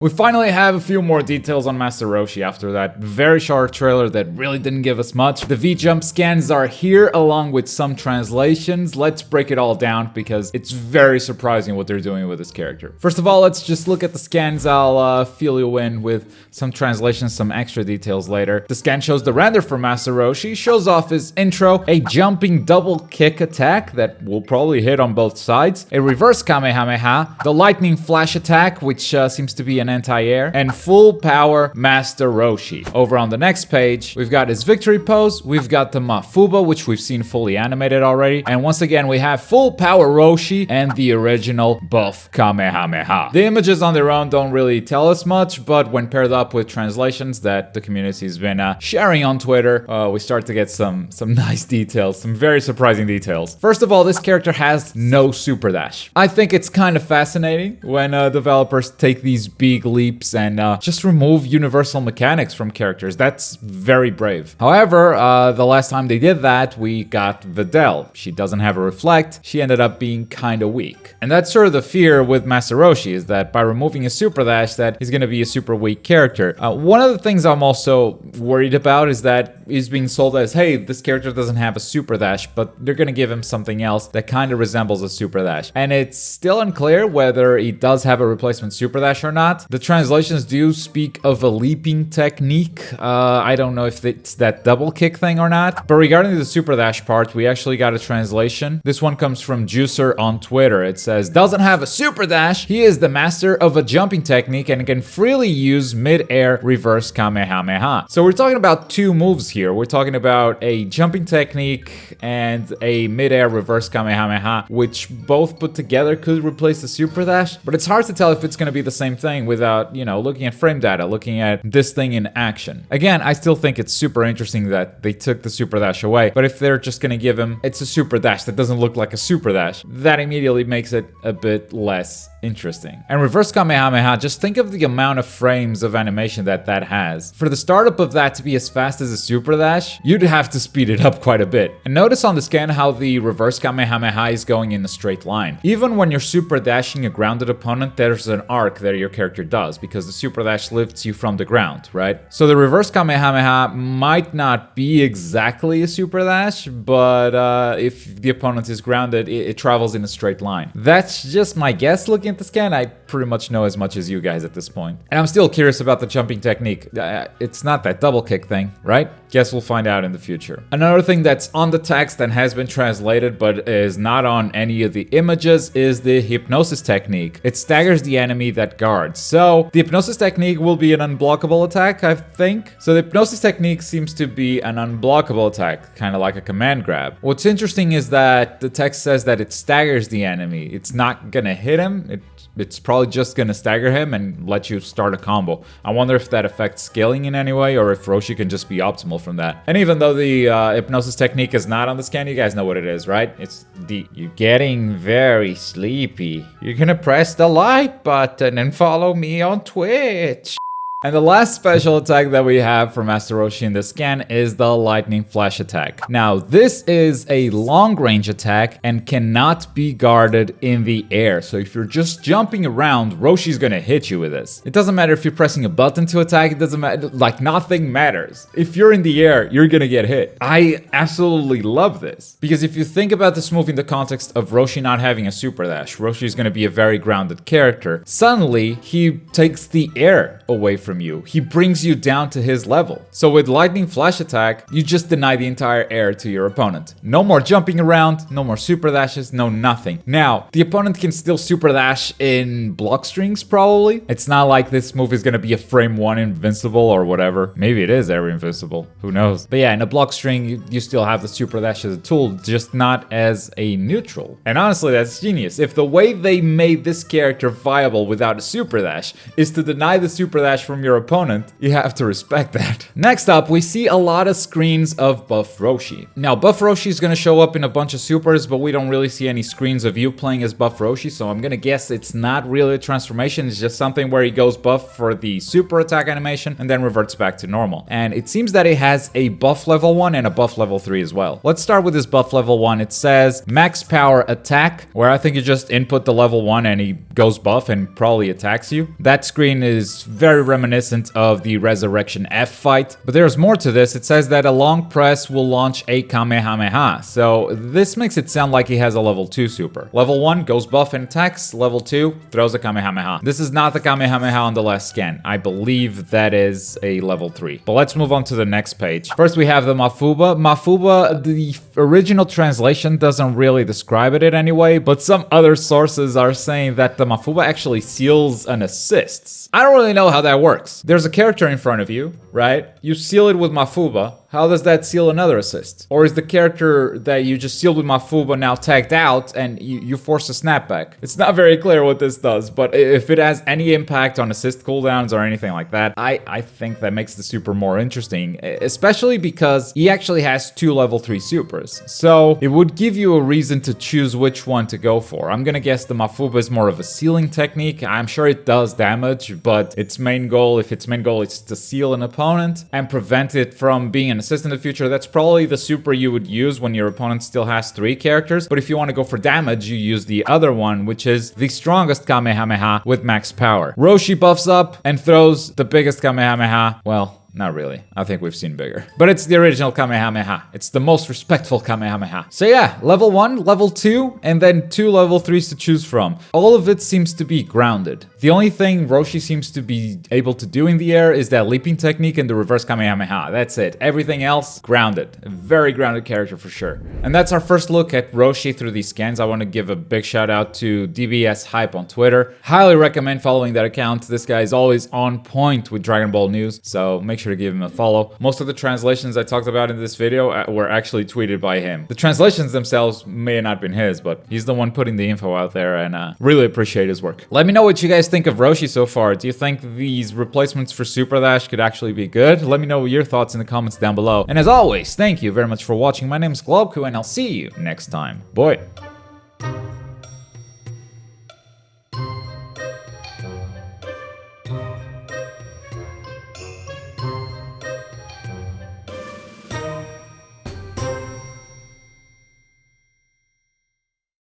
We finally have a few more details on Master Roshi after that very short trailer that really didn't give us much. The VJump scans are here along with some translations. Let's break it all down because it's very surprising what they're doing with this character. First of all, let's just look at the scans. I'll fill you in with some translations, some extra details later. The scan shows the render for Master Roshi, shows off his intro, a jumping double kick attack that will probably hit on both sides, a reverse Kamehameha, the lightning flash attack, which seems to be an anti-air, and full power Master Roshi. Over on the next page, we've got his victory pose, we've got the Mafuba, which we've seen fully animated already, and once again we have full power Roshi and the original buff Kamehameha. The images on their own don't really tell us much, but when paired up with translations that the community's been sharing on Twitter, we start to get some nice details, some very surprising details. First of all, this character has no super dash. I think it's kind of fascinating when developers take these big leaps and just remove universal mechanics from characters. That's very brave. However, the last time they did that, we got Videl. She doesn't have a reflect. She ended up being kind of weak. And that's sort of the fear with Master Roshi, is that by removing a super dash, that he's going to be a super weak character. One of the things I'm also worried about is that he's being sold as, hey, this character doesn't have a super dash, but they're going to give him something else that kind of resembles a super dash. And it's still unclear whether he does have a replacement super dash or not. The translations do speak of a leaping technique. I don't know if it's that double kick thing or not. But regarding the super dash part, we actually got a translation. This one comes from Juicer on Twitter. It says, doesn't have a super dash. He is the master of a jumping technique and can freely use mid-air reverse Kamehameha. So we're talking about two moves here. We're talking about a jumping technique and a mid-air reverse Kamehameha, which both put together could replace the super dash. But it's hard to tell if it's going to be the same thing without, you know, looking at frame data, looking at this thing in action. Again, I still think it's super interesting that they took the super dash away, but if they're just gonna give him, it's a super dash that doesn't look like a super dash, that immediately makes it a bit less interesting. And reverse Kamehameha, just think of the amount of frames of animation that has. For the startup of that to be as fast as a super dash, you'd have to speed it up quite a bit. And notice on the scan how the reverse Kamehameha is going in a straight line. Even when you're super dashing a grounded opponent, there's an arc that your character does, because the super dash lifts you from the ground, right? So the reverse Kamehameha might not be exactly a super dash, but if the opponent is grounded, it travels in a straight line. That's just my guess looking at the scan. I pretty much know as much as you guys at this point. And I'm still curious about the jumping technique. It's not that double kick thing, right? Guess we'll find out in the future. Another thing that's on the text and has been translated but is not on any of the images is the hypnosis technique. It staggers the enemy that guards. So the hypnosis technique will be an unblockable attack, I think. So the hypnosis technique seems to be an unblockable attack, kind of like a command grab. What's interesting is that the text says that it staggers the enemy. It's not gonna hit him. It's probably just gonna stagger him and let you start a combo. I wonder if that affects scaling in any way or if Roshi can just be optimal from that. And even though the hypnosis technique is not on the scan, you guys know what it is, right? It's the... You're getting very sleepy. You're gonna press the like button and follow me on Twitch. And the last special attack that we have for Master Roshi in this scan is the lightning flash attack. Now, this is a long range attack and cannot be guarded in the air. So if you're just jumping around, Roshi's gonna hit you with this. It doesn't matter if you're pressing a button to attack, it doesn't matter, like nothing matters. If you're in the air, you're gonna get hit. I absolutely love this. Because if you think about this move in the context of Roshi not having a super dash, Roshi is gonna be a very grounded character. Suddenly, he takes the air away from you. He brings you down to his level. So with lightning flash attack, you just deny the entire air to your opponent. No more jumping around, no more super dashes, no nothing. Now, the opponent can still super dash in block strings probably. It's not like this move is gonna be a frame 1 invincible or whatever. Maybe it is every invincible, who knows. But yeah, in a block string, you still have the super dash as a tool, just not as a neutral. And honestly, that's genius. If the way they made this character viable without a super dash is to deny the super dash from from your opponent, you have to respect that. Next up, we see a lot of screens of Buff Roshi. Now, Buff Roshi is going to show up in a bunch of supers, but we don't really see any screens of you playing as Buff Roshi, so I'm going to guess it's not really a transformation. It's just something where he goes buff for the super attack animation and then reverts back to normal. And it seems that it has a buff level 1 and a buff level 3 as well. Let's start with this buff level 1. It says max power attack, where I think you just input the level 1 and he goes buff and probably attacks you. That screen is very reminiscent of the Resurrection F fight, but there's more to this. It says that a long press will launch a Kamehameha, so this makes it sound like he has a level 2 super. Level 1 goes buff and attacks, level 2 throws a Kamehameha. This is not the Kamehameha on the last scan. I believe that is a level 3. But let's move on to the next page. First we have the Mafuba. Mafuba, the original translation doesn't really describe it anyway, but some other sources are saying that the Mafuba actually seals and assists. I don't really know how that works. There's a character in front of you, right? You seal it with Mafuba. How does that seal another assist? Or is the character that you just sealed with Mafuba now tagged out and you force a snapback? It's not very clear what this does, but if it has any impact on assist cooldowns or anything like that, I think that makes the super more interesting, especially because he actually has 2 level 3 supers. So it would give you a reason to choose which one to go for. I'm gonna guess the Mafuba is more of a sealing technique. I'm sure it does damage, but its main goal, if its main goal is to seal an opponent and prevent it from being an assist in the future, that's probably the super you would use when your opponent still has 3 characters. But if you want to go for damage, you use the other one, which is the strongest Kamehameha with max power. Roshi buffs up and throws the biggest Kamehameha. Well, not really. I think we've seen bigger. But it's the original Kamehameha. It's the most respectful Kamehameha. So yeah, level 1, level 2, and then 2 level 3s to choose from. All of it seems to be grounded. The only thing Roshi seems to be able to do in the air is that leaping technique and the reverse Kamehameha. That's it. Everything else, grounded. A very grounded character for sure. And that's our first look at Roshi through these scans. I want to give a big shout out to DBS Hype on Twitter. Highly recommend following that account. This guy is always on point with Dragon Ball news, so make sure to give him a follow. Most of the translations I talked about in this video were actually tweeted by him. The translations themselves may have not been his, but he's the one putting the info out there, and really appreciate his work. Let me know what you guys think of Roshi so far. Do you think these replacements for Super Dash could actually be good? Let me know your thoughts in the comments down below. And as always, thank you very much for watching. My name is Globku, and I'll see you next time. Bye.